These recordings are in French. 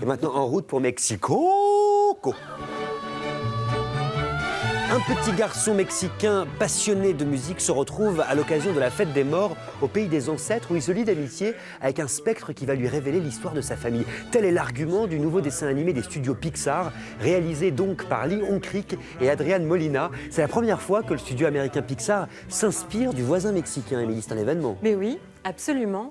Et maintenant, en route pour Mexico. Un petit garçon mexicain passionné de musique se retrouve à l'occasion de la fête des morts au pays des ancêtres où il se lie d'amitié avec un spectre qui va lui révéler l'histoire de sa famille. Tel est l'argument du nouveau dessin animé des studios Pixar, réalisé donc par Lee Unkrich et Adrian Molina. C'est la première fois que le studio américain Pixar s'inspire du voisin mexicain. Émilie, c'est un événement. Mais oui. Absolument.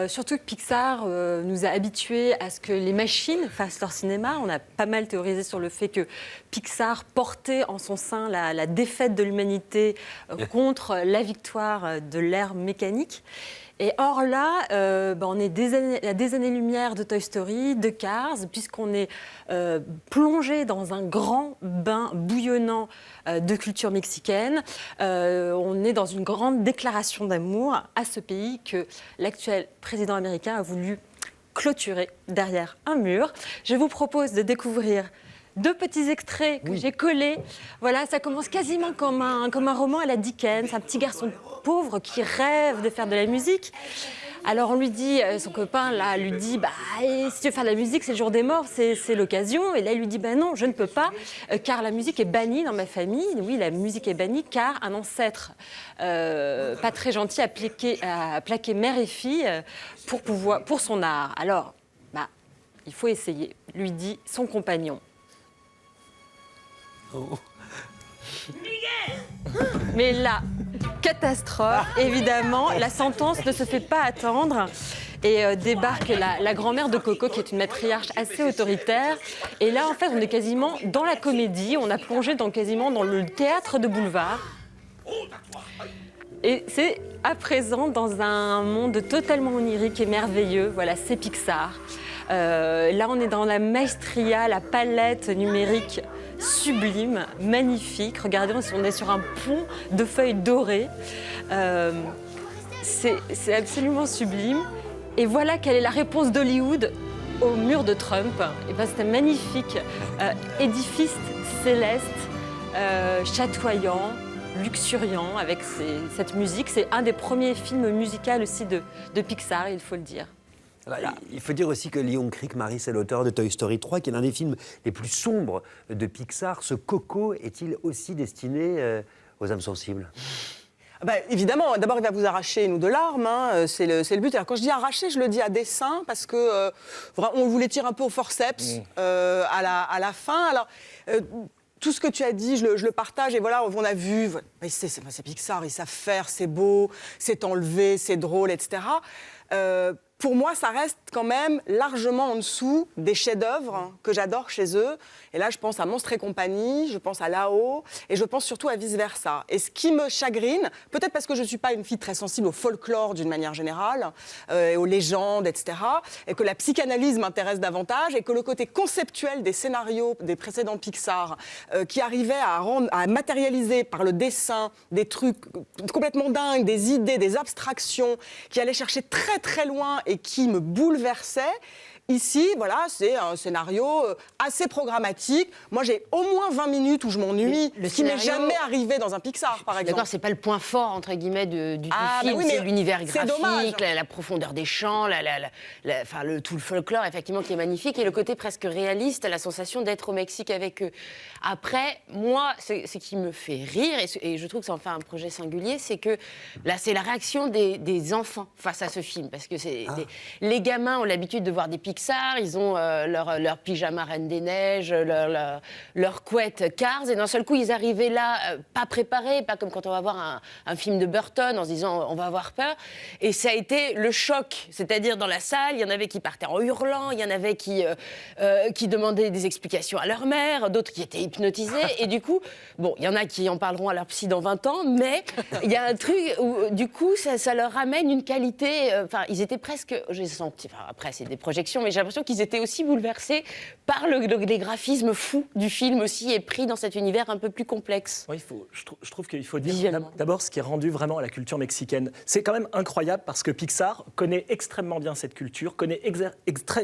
Surtout que Pixar nous a habitués à ce que les machines fassent leur cinéma. On a pas mal théorisé sur le fait que Pixar portait en son sein la défaite de l'humanité contre la victoire de l'ère mécanique. Et or là, on est à des années-lumière de Toy Story, de Cars, puisqu'on est plongé dans un grand bain bouillonnant de culture mexicaine. On est dans une grande déclaration d'amour à ce pays que l'actuel président américain a voulu clôturer derrière un mur. Je vous propose de découvrir 2 petits extraits que j'ai collés. Voilà, ça commence quasiment comme un roman à la Dickens, un petit garçon pauvre qui rêve de faire de la musique. Alors on lui dit, son copain là lui dit, si tu veux faire de la musique, c'est le jour des morts, c'est l'occasion. Et là il lui dit, non, je ne peux pas, car la musique est bannie dans ma famille. Oui, la musique est bannie car un ancêtre pas très gentil a plaqué mère et fille pour son art. Alors, il faut essayer, lui dit son compagnon. Oh. Mais là, catastrophe, évidemment, la sentence ne se fait pas attendre et débarque la grand-mère de Coco qui est une matriarche assez autoritaire. Et là, en fait, on est quasiment dans la comédie, on a plongé quasiment dans le théâtre de boulevard. Et c'est à présent dans un monde totalement onirique et merveilleux. Voilà, c'est Pixar. Là, on est dans la maestria, la palette numérique sublime, magnifique. Regardez, on est sur un pont de feuilles dorées. C'est absolument sublime. Et voilà quelle est la réponse d'Hollywood au mur de Trump. Et c'est un magnifique édifice céleste, chatoyant, luxuriant, avec cette musique. C'est un des premiers films musicaux aussi de Pixar, il faut le dire. Voilà. Il faut dire aussi que Lee Unkrich, Marie, c'est l'auteur de Toy Story 3, qui est l'un des films les plus sombres de Pixar. Ce Coco est-il aussi destiné aux âmes sensibles ? Évidemment, d'abord il va vous arracher une ou deux larmes, c'est le but. Alors, quand je dis arracher, je le dis à dessein parce que on vous les tire un peu au forceps à la fin. Alors, tout ce que tu as dit, je le partage et voilà, on a vu, c'est Pixar, ils savent faire, c'est beau, c'est enlevé, c'est drôle, etc. Pour moi, ça reste quand même largement en dessous des chefs-d'œuvre que j'adore chez eux. Et là, je pense à Monstres et compagnie, je pense à Là-haut, et je pense surtout à Vice-versa. Et ce qui me chagrine, peut-être parce que je ne suis pas une fille très sensible au folklore d'une manière générale, et aux légendes, etc., et que la psychanalyse m'intéresse davantage, et que le côté conceptuel des scénarios des précédents Pixar, qui arrivaient à matérialiser par le dessin des trucs complètement dingues, des idées, des abstractions, qui allaient chercher très très loin et qui me bouleversait. Ici, voilà, c'est un scénario assez programmatique. Moi, j'ai au moins 20 minutes où je m'ennuie, ce qui n'est jamais arrivé dans un Pixar, par exemple. D'accord, c'est pas le point fort, entre guillemets, du film, oui, c'est l'univers graphique, dommage. La profondeur des champs, tout le folklore, effectivement, qui est magnifique, et le côté presque réaliste, la sensation d'être au Mexique avec eux. Après, moi, ce qui me fait rire, et je trouve que ça en fait un projet singulier, c'est que là, c'est la réaction des enfants face à ce film, parce que les gamins ont l'habitude de voir des Pixar, ils ont leur pyjama Reine des Neiges, leur couette Cars, et d'un seul coup, ils arrivaient là, pas préparés, pas comme quand on va voir un film de Burton, en se disant on va avoir peur. Et ça a été le choc, c'est-à-dire dans la salle, il y en avait qui partaient en hurlant, il y en avait qui demandaient des explications à leur mère, d'autres qui étaient hypnotisés, et du coup, bon, il y en a qui en parleront à leur psy dans 20 ans, mais il y a un truc où, du coup, ça leur ramène une qualité, ils étaient presque, j'ai senti, après c'est des projections, mais j'ai l'impression qu'ils étaient aussi bouleversés par les graphismes fous du film aussi et pris dans cet univers un peu plus complexe. Oui, je trouve qu'il faut dire d'abord ce qui est rendu vraiment à la culture mexicaine. C'est quand même incroyable parce que Pixar connaît extrêmement bien cette culture, connaît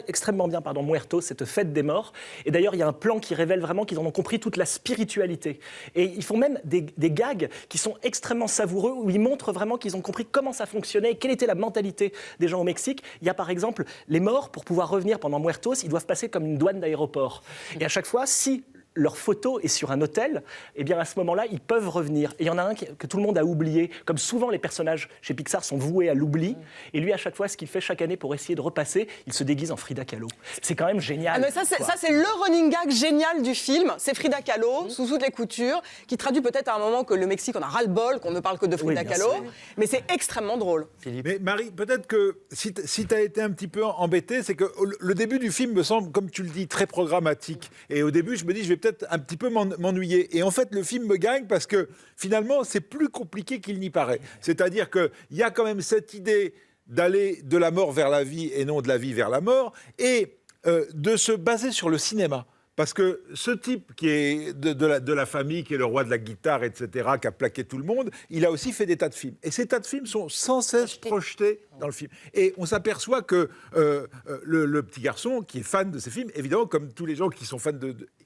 extrêmement bien Muertos, cette fête des morts. Et d'ailleurs, il y a un plan qui révèle vraiment qu'ils en ont compris toute la spiritualité. Et ils font même des gags qui sont extrêmement savoureux où ils montrent vraiment qu'ils ont compris comment ça fonctionnait et quelle était la mentalité des gens au Mexique. Il y a par exemple les morts, pour pouvoir revenir pendant Muertos, ils doivent passer comme une douane d'aéroport. Et à chaque fois, si leur photo est sur un hôtel, eh bien à ce moment-là, ils peuvent revenir. Et il y en a un que tout le monde a oublié, comme souvent les personnages chez Pixar sont voués à l'oubli. Et lui, à chaque fois, ce qu'il fait chaque année pour essayer de repasser, il se déguise en Frida Kahlo. C'est quand même génial. Ah, mais ça, c'est le running gag génial du film. C'est Frida Kahlo, sous toutes les coutures, qui traduit peut-être à un moment que le Mexique, on a ras-le-bol, qu'on ne parle que de Frida Kahlo. Mais c'est extrêmement drôle. Mais Marie, peut-être que si tu as été un petit peu embêtée, c'est que le début du film me semble, comme tu le dis, très programmatique. Et au début, je me dis, je vais peut-être un petit peu m'ennuyer. Et en fait, le film me gagne parce que finalement, c'est plus compliqué qu'il n'y paraît. C'est-à-dire qu'il y a quand même cette idée d'aller de la mort vers la vie et non de la vie vers la mort, et de se baser sur le cinéma. Parce que ce type qui est de la famille, qui est le roi de la guitare, etc., qui a plaqué tout le monde, il a aussi fait des tas de films. Et ces tas de films sont sans cesse projetés dans le film. Et on s'aperçoit que le petit garçon qui est fan de ces films, évidemment, comme tous les gens qui sont fans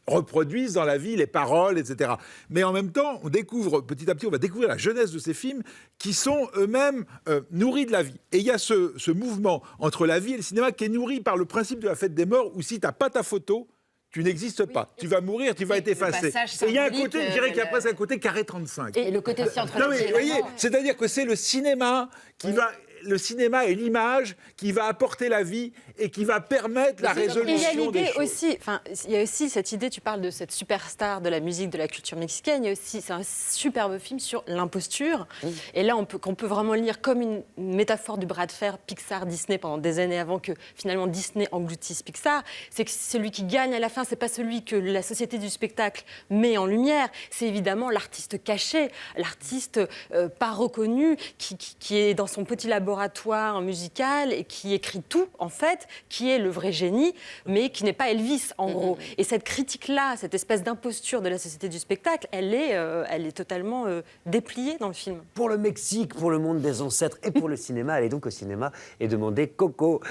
reproduisent dans la vie les paroles, etc. Mais en même temps, on découvre, petit à petit, on va découvrir la jeunesse de ces films qui sont eux-mêmes nourris de la vie. Et il y a ce mouvement entre la vie et le cinéma qui est nourri par le principe de la fête des morts, où si tu n'as pas ta photo, tu n'existes pas. Tu vas mourir, tu vas être effacé. Et il y a un côté, je dirais qu'il y a presque un côté carré 35. Et le côté scientifique. Non mais vous voyez, c'est-à-dire que c'est le cinéma qui va... Le cinéma est l'image qui va apporter la vie et qui va permettre la résolution il y a l'idée des choses. aussi, il y a aussi cette idée, tu parles de cette superstar de la musique, de la culture mexicaine, il y a aussi, c'est un superbe film sur l'imposture. Et là, qu'on peut vraiment lire comme une métaphore du bras de fer Pixar-Disney pendant des années avant que finalement Disney engloutisse Pixar. C'est que celui qui gagne à la fin, c'est pas celui que la société du spectacle met en lumière, c'est évidemment l'artiste caché, l'artiste pas reconnu, qui est dans son petit laboratoire musical et qui écrit tout, en fait, qui est le vrai génie, mais qui n'est pas Elvis, en gros. Et cette critique-là, cette espèce d'imposture de la société du spectacle, elle est totalement dépliée dans le film. Pour le Mexique, pour le monde des ancêtres et pour le cinéma, allez donc au cinéma et demandez Coco.